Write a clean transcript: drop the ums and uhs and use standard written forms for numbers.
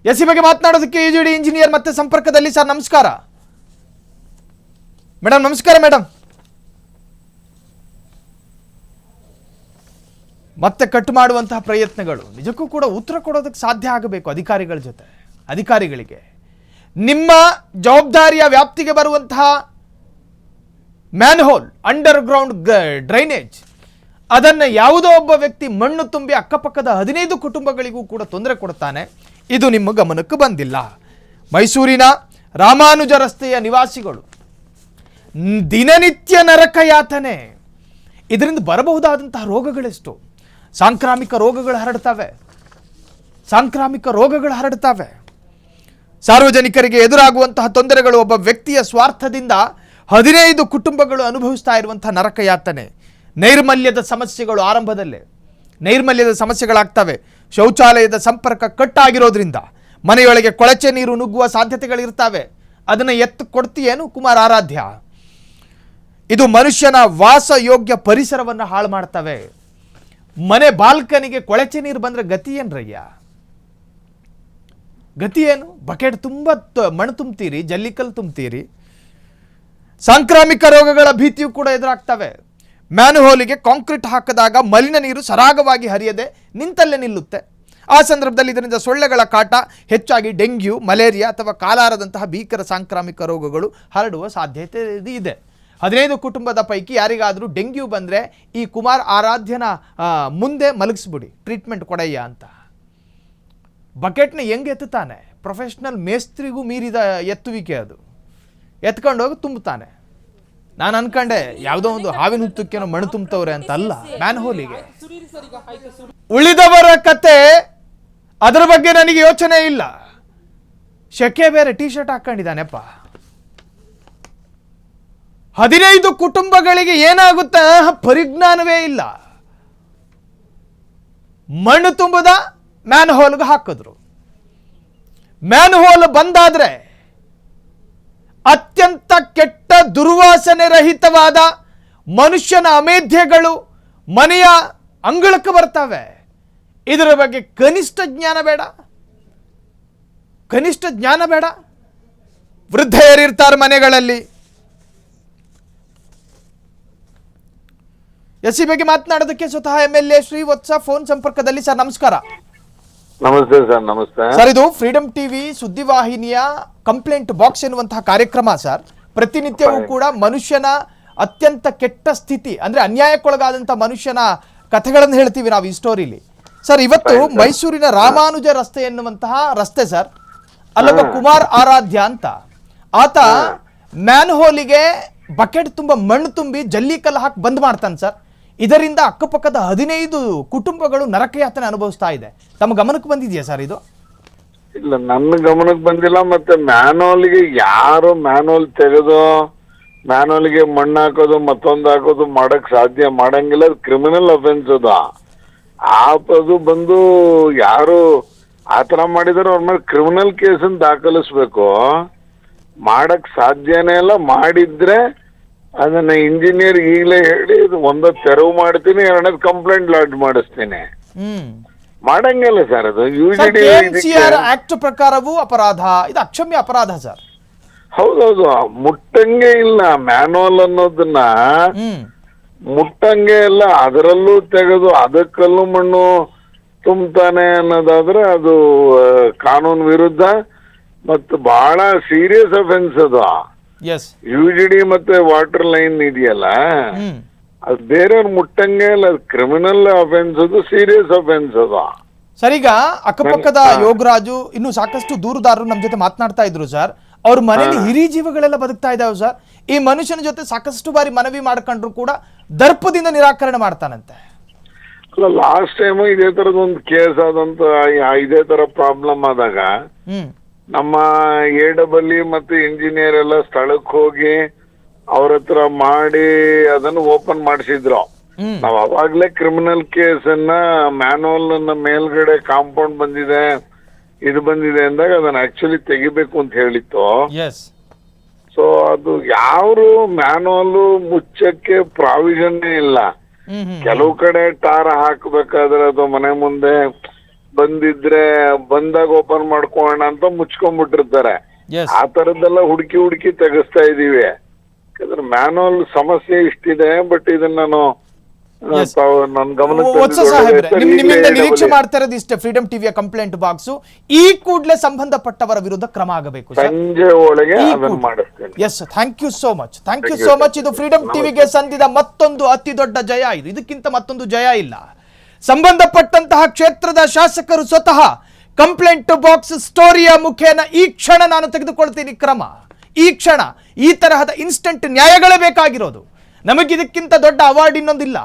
S ಈ ಬಗ್ಗೆ ಮಾತನಾಡೋದಕ್ಕೆ ಯುಜಿಡಿ ಇಂಜಿನಿಯರ್ ಮತ್ತೆ ಸಂಪರ್ಕದಲ್ಲಿ. ಸರ್ ನಮಸ್ಕಾರ. ಮೇಡಮ್ ನಮಸ್ಕಾರ. ಮೇಡಮ್ ಮತ್ತೆ ಕಟ್ ಮಾಡುವಂತಹ ಪ್ರಯತ್ನಗಳು ನಿಜಕ್ಕೂ ಕೂಡ ಉತ್ತರ ಕೊಡೋದಕ್ಕೆ ಸಾಧ್ಯ ಆಗಬೇಕು ಅಧಿಕಾರಿಗಳ ಜೊತೆ. ಅಧಿಕಾರಿಗಳಿಗೆ ನಿಮ್ಮ ಜವಾಬ್ದಾರಿಯ ವ್ಯಾಪ್ತಿಗೆ ಬರುವಂತಹ ಮ್ಯಾನ್ಹೋಲ್, ಅಂಡರ್ ಗ್ರೌಂಡ್ ಡ್ರೈನೇಜ್, ಅದನ್ನು ಯಾವುದೋ ಒಬ್ಬ ವ್ಯಕ್ತಿ ಮಣ್ಣು ತುಂಬಿ ಅಕ್ಕಪಕ್ಕದ 15 ಕುಟುಂಬಗಳಿಗೂ ಕೂಡ ತೊಂದರೆ ಕೊಡ್ತಾನೆ. ಇದು ನಿಮ್ಮ ಗಮನಕ್ಕೆ ಬಂದಿಲ್ಲ. ಮೈಸೂರಿನ ರಾಮಾನುಜ ರಸ್ತೆಯ ನಿವಾಸಿಗಳು ದಿನನಿತ್ಯ ನರಕ ಯಾತನೆ. ಇದರಿಂದ ಬರಬಹುದಾದಂತಹ ರೋಗಗಳೆಷ್ಟು? ಸಾಂಕ್ರಾಮಿಕ ರೋಗಗಳು ಹರಡ್ತವೆ. ಸಾರ್ವಜನಿಕರಿಗೆ ಎದುರಾಗುವಂತಹ ತೊಂದರೆಗಳು ಒಬ್ಬ ವ್ಯಕ್ತಿಯ ಸ್ವಾರ್ಥದಿಂದ 15 ಕುಟುಂಬಗಳು ಅನುಭವಿಸ್ತಾ ಇರುವಂತಹ ನರಕ ಯಾತನೆ. ನೈರ್ಮಲ್ಯದ ಸಮಸ್ಯೆಗಳು ಆರಂಭದಲ್ಲೇ ನೈರ್ಮಲ್ಯದ ಸಮಸ್ಯೆಗಳಾಗ್ತವೆ. ಶೌಚಾಲಯದ ಸಂಪರ್ಕ ಕಟ್ಟಾಗಿರೋದ್ರಿಂದ ಮನೆಯೊಳಗೆ ಕೊಳಚೆ ನೀರು ನುಗ್ಗುವ ಸಾಧ್ಯತೆಗಳಿರ್ತವೆ. ಅದನ್ನು ಎತ್ತು ಕೊಡ್ತೀಯೇನು ಕುಮಾರ್ ಆರಾಧ್ಯ? ಇದು ಮನುಷ್ಯನ ವಾಸಯೋಗ್ಯ ಪರಿಸರವನ್ನು ಹಾಳು ಮಾಡ್ತವೆ. ಮನೆ ಬಾಲ್ಕನಿಗೆ ಕೊಳಚೆ ನೀರು ಬಂದರೆ ಗತಿ ಏನ್ರಯ್ಯ? ಗತಿ ಏನು? ಬಕೆಟ್ ತುಂಬ ಮಣ್ಣು ತುಂಬ್ತೀರಿ, ಜಲ್ಲಿಕಲ್ಲು ತುಂಬ್ತೀರಿ. ಸಾಂಕ್ರಾಮಿಕ ರೋಗಗಳ ಭೀತಿಯೂ ಕೂಡ ಎದುರಾಗ್ತವೆ. ಮ್ಯಾನ್ಹೋಲಿಗೆ ಕಾಂಕ್ರೀಟ್ ಹಾಕಿದಾಗ ಮಲಿನ ನೀರು ಸರಾಗವಾಗಿ ಹರಿಯದೆ ನಿಂತಲ್ಲೇ ನಿಲ್ಲುತ್ತೆ. ಆ ಸಂದರ್ಭದಲ್ಲಿ ಇದರಿಂದ ಸೊಳ್ಳೆಗಳ ಕಾಟ ಹೆಚ್ಚಾಗಿ ಡೆಂಗ್ಯೂ, ಮಲೇರಿಯಾ ಅಥವಾ ಕಾಲಾರದಂತಹ ಭೀಕರ ಸಾಂಕ್ರಾಮಿಕ ರೋಗಗಳು ಹರಡುವ ಸಾಧ್ಯತೆ ಇದೆ. 15 ಕುಟುಂಬದ ಪೈಕಿ ಯಾರಿಗಾದರೂ ಡೆಂಗ್ಯೂ ಬಂದರೆ ಈ ಕುಮಾರ್ ಆರಾಧ್ಯನ ಮುಂದೆ ಮಲಗಿಸ್ಬಿಡಿ, ಟ್ರೀಟ್ಮೆಂಟ್ ಕೊಡಯ್ಯ ಅಂತ. ಬಕೆಟ್ನ ಹೆಂಗೆ ಎತ್ತುತ್ತಾನೆ? ಪ್ರೊಫೆಷ್ನಲ್ ಮೇಸ್ತ್ರಿಗೂ ಮೀರಿದ ಎತ್ತುವಿಕೆ ಅದು. ಎತ್ಕೊಂಡೋಗಿ ತುಂಬುತ್ತಾನೆ. ನಾನು ಅನ್ಕೊಂಡೆ ಯಾವುದೋ ಒಂದು ಹಾವಿನ ಹುತ್ತಕ್ಕೇನೋ ಮಣ್ಣು ತುಂಬತವ್ರೆ ಅಂತ. ಅಲ್ಲ, ಮ್ಯಾನ್ಹೋಲಿಗೆ. ಉಳಿದವರ ಕತೆ ಅದರ ಬಗ್ಗೆ ನನಗೆ ಯೋಚನೆ ಇಲ್ಲ. ಶೆಕೆ ಬೇರೆ ಟೀ ಶರ್ಟ್ ಹಾಕೊಂಡಿದ್ದಾನೆಪ್ಪ. 15 ಕುಟುಂಬಗಳಿಗೆ ಏನಾಗುತ್ತೆ ಪರಿಜ್ಞಾನವೇ ಇಲ್ಲ. ಮಣ್ಣು ತುಂಬದ ಮ್ಯಾನ್ಹೋಲ್ಗೆ ಹಾಕಿದ್ರು. ಮ್ಯಾನ್ಹೋಲ್ ಬಂದಾದ್ರೆ ಅತ್ಯಂತ ಕೆಟ್ಟ ದುರ್ವಾಸನೆ ರಹಿತವಾದ ಮನುಷ್ಯನ ಅಮೇಧ್ಯಗಳು ಮನೆಯ ಅಂಗಳಕ್ಕೆ ಬರ್ತವೆ. ಇದರ ಬಗ್ಗೆ ಕನಿಷ್ಠ ಜ್ಞಾನ ಬೇಡ? ವೃದ್ಧೆಯರಿರ್ತಾರೆ ಮನೆಗಳಲ್ಲಿ. ಎಸ್ ಈ ಬಗ್ಗೆ ಮಾತನಾಡೋದಕ್ಕೆ ಸ್ವತಃ MLA ಶ್ರೀವತ್ಸ ಫೋನ್ ಸಂಪರ್ಕದಲ್ಲಿ. ಸರ್ ನಮಸ್ಕಾರ. ನಮಸ್ತೆ ಸರ್. ನಮಸ್ತೆ ಸರ್. ಇದು ಫ್ರೀಡಂ ಟಿವಿ ಸುದ್ದಿವಾಹಿನಿಯ ಕಂಪ್ಲೇಂಟ್ ಬಾಕ್ಸ್ ಎನ್ನುವಂತಹ ಕಾರ್ಯಕ್ರಮ ಸರ್. ಪ್ರತಿನಿತ್ಯವೂ ಕೂಡ ಮನುಷ್ಯನ ಅತ್ಯಂತ ಕೆಟ್ಟ ಸ್ಥಿತಿ, ಅಂದ್ರೆ ಅನ್ಯಾಯಕ್ಕೊಳಗಾದಂತಹ ಮನುಷ್ಯನ ಕಥೆಗಳನ್ನು ಹೇಳ್ತೀವಿ ನಾವು ಈ ಸ್ಟೋರಿಲಿ. ಸರ್, ಇವತ್ತು ಮೈಸೂರಿನ ರಾಮಾನುಜ ರಸ್ತೆ ಎನ್ನುವಂತಹ ರಸ್ತೆ ಸರ್, ಅಲ್ಲೊಬ್ಬ ಕುಮಾರ್ ಆರಾಧ್ಯ ಅಂತ ಆತ ಮ್ಯಾನ್ಹೋಲಿಗೆ ಬಕೆಟ್ ತುಂಬ ಮಣ್ಣು ತುಂಬಿ ಜಲ್ಲಿಕಲ್ಲು ಹಾಕಿ ಬಂದ್ ಮಾಡ್ತಾನೆ ಸರ್. ಇದರಿಂದ ಅಕ್ಕಪಕ್ಕದ 15 ಕುಟುಂಬಗಳು ನರಕಯಾತನೆ ಅನುಭವಿಸ್ತಾ ಇದೆ. ತಮ್ಮ ಗಮನಕ್ಕೆ ಬಂದಿದೆಯಾ ಸರ್ ಇದು? ಇಲ್ಲ, ನನ್ನ ಗಮನಕ್ಕೆ ಬಂದಿಲ್ಲ. ಮತ್ತೆ ಮ್ಯಾನ್ಹೋಲ್ಗೆ ಯಾರು ಮ್ಯಾನ್ಹೋಲ್ ತೆಗೆದು ಮ್ಯಾನ್ಹೋಲ್ಗೆ ಮಣ್ಣು ಹಾಕೋದು ಮತ್ತೊಂದು ಹಾಕೋದು ಮಾಡಂಗಿಲ್ಲ. ಅದು ಕ್ರಿಮಿನಲ್ ಅಫೆನ್ಸ್. ಅದು ಬಂದು ಯಾರು ಆತರ ಮಾಡಿದಾರೋ ಅವ್ರ ಮೇಲೆ ಕ್ರಿಮಿನಲ್ ಕೇಸನ್ನು ದಾಖಲಿಸ್ಬೇಕು. ಮಾಡಕ್ ಸಾಧ್ಯನೇ ಇಲ್ಲ. ಮಾಡಿದ್ರೆ ಅದನ್ನ ಇಂಜಿನಿಯರ್ ಈಗಲೇ ಹೇಳಿ ಒಂದ ತೆರವು ಮಾಡ್ತೀನಿ, 2ನೇದು ಕಂಪ್ಲೇಂಟ್ ಲಾಡ್ಜ್ ಮಾಡಿಸ್ತೀನಿ. ಮಾಡಂಗಿಲ್ಲ ಸರ್. ಅದು ಯುಜಿಡಿ ಆಕ್ಟ್ ಪ್ರಕಾರವೂ ಅಪರಾಧ. ಇದು ಅಕ್ಷಮ್ಯ ಅಪರಾಧ ಸರ್. ಹೌದೌದು, ಮುಟ್ಟಂಗೆ ಇಲ್ಲ. ಮ್ಯಾನ್ಹೋಲ್ ಅನ್ನೋದನ್ನ ಮುಟ್ಟಂಗೆ ಇಲ್ಲ. ಅದರಲ್ಲೂ ತೆಗೆದು ಅದಕ್ಕಲ್ಲೂ ಮಣ್ಣು ತುಂಬ್ತಾನೆ ಅನ್ನೋದಾದ್ರೆ ಅದು ಕಾನೂನು ವಿರುದ್ಧ ಮತ್ತು ಬಹಳ ಸೀರಿಯಸ್ ಅಫೆನ್ಸ್. ಅದು ಯುಜಿಡಿ ಮತ್ತೆ ವಾಟರ್ ಲೈನ್ ಇದೆಯಲ್ಲ, ಅದು ಬೇರೆಯವ್ರು ಮುಟ್ಟಂಗೆ ಇಲ್ಲ. ಅದು ಕ್ರಿಮಿನಲ್ ಅಫೆನ್ಸ್, ಅದು ಸೀರಿಯಸ್ ಅಫೆನ್ಸ್. ಅದು ಸರ್, ಈಗ ಅಕ್ಕಪಕ್ಕದ ಯೋಗರಾಜು ಇನ್ನು ಸಾಕಷ್ಟು ದೂರುದಾರರು ನಮ್ಮ ಜೊತೆ ಮಾತನಾಡ್ತಾ ಇದ್ರು ಸರ್. ಅವ್ರ ಮನೆಯಲ್ಲಿ ಹಿರಿ ಜೀವಗಳೆಲ್ಲ ಬದುಕ್ತಾ ಇದಾವೆ ಸರ್. ಈ ಮನುಷ್ಯನ ಜೊತೆ ಸಾಕಷ್ಟು ಬಾರಿ ಮನವಿ ಮಾಡ್ಕೊಂಡ್ರು ಕೂಡ ದರ್ಪದಿಂದ ನಿರಾಕರಣೆ ಮಾಡ್ತಾನಂತೆ. ಅಲ್ಲ, ಲಾಸ್ಟ್ ಟೈಮ್ ಇದೇ ತರದ ಒಂದು ಕೇಸ್ ಆದಂತ ಇದೇ ತರ ಪ್ರಾಬ್ಲಮ್ ಆದಾಗ ನಮ್ಮ AEE ಮತ್ತೆ ಇಂಜಿನಿಯರ್ ಎಲ್ಲ ಸ್ಥಳಕ್ಕೆ ಹೋಗಿ ಅವ್ರ ಹತ್ರ ಮಾಡಿ ಅದನ್ನು ಓಪನ್ ಮಾಡಿಸಿದ್ರು. ನಾವ್ ಅವಾಗ್ಲೇ ಕ್ರಿಮಿನಲ್ ಕೇಸನ್ನ ಮ್ಯಾನ್ಹೋಲ್ ಮೇಲ್ಗಡೆ ಕಾಂಪೌಂಡ್ ಬಂದಿದೆ, ಇದು ಬಂದಿದೆ ಅಂದಾಗ ಅದನ್ನ ಆಕ್ಚುಲಿ ತೆಗಿಬೇಕು ಅಂತ ಹೇಳಿತ್ತು. ಸೊ ಅದು ಯಾರು ಮ್ಯಾನ್ಹೋಲ್ ಮುಚ್ಚಕ್ಕೆ ಪ್ರಾವಿಷನ್ ಇಲ್ಲ. ಕೆಲವು ಕಡೆ ಟಾರ್ ಹಾಕ್ಬೇಕಾದ್ರೆ ಅದು ಮನೆ ಮುಂದೆ ಬಂದಿದ್ರೆ ಬಂದಾಗ ಓಪನ್ ಮಾಡ್ಕೊಳ್ಳೋಣ ಅಂತ ಮುಚ್ಕೊಂಡ್ಬಿಟ್ಟಿರ್ತಾರೆ. ಎಸ್ ಆ ತರದ್ದೆಲ್ಲ ಹುಡುಕಿ ತೆಗಿಸ್ತಾ ಇದೀವಿ. ಯಾಕಂದ್ರೆ ಮ್ಯಾನುವಲ್ ಸಮಸ್ಯೆ ಇಷ್ಟಿದೆ, ಬಟ್ ಇದನ್ನ ನಾನು Yes. ನನ್ನ ಗಮನಕ್ಕೆ ವತ್ಸ ಸಾಹೇಬ್ರೆ, ನಿಮ್ಮಿಂದ ನಿರೀಕ್ಷೆ ಮಾಡ್ತಾ ಇರೋದು ಇಷ್ಟೇ, ಫ್ರೀಡಮ್ ಟಿವಿಯ ಕಂಪ್ಲೇಂಟ್ ಬಾಕ್ಸ್ ಈ ಕೂಡಲೇ ಸಂಬಂಧಪಟ್ಟವರ ವಿರುದ್ಧ ಕ್ರಮ ಆಗಬೇಕು ಸರ್. ಸಂಜೆ ಒಳಗೆ ಅದನ್ನ ಮಾಡಿಸ್ತೇನೆ. Yes, thank you so much, thank you so much. ಇದು ಫ್ರೀಡಮ್ ಟಿವಿಗೆ ಸಂದಿದ ಮತ್ತೊಂದು ಅತಿ ದೊಡ್ಡ ಜಯ. ಇದಕ್ಕಿಂತ ಮತ್ತೊಂದು ಜಯ ಇಲ್ಲ. ಸಂಬಂಧಪಟ್ಟಂತಹ ಕ್ಷೇತ್ರದ ಶಾಸಕರು ಸ್ವತಃ ಕಂಪ್ಲೇಂಟ್ ಬಾಕ್ಸ್ ಸ್ಟೋರಿಯ ಮುಖೇನ ಈ ಕ್ಷಣ ನಾನು ತೆಗೆದುಕೊಳ್ತೀನಿ ಕ್ರಮ. ಈ ಕ್ಷಣ ಈ ತರಹದ ಇನ್ಸ್ಟಂಟ್ ನ್ಯಾಯಗಳೇ ಬೇಕಾಗಿರೋದು. ನಮಗಿದಕ್ಕಿಂತ ದೊಡ್ಡ ಅವಾರ್ಡ್ ಇನ್ನೊಂದಿಲ್ಲ.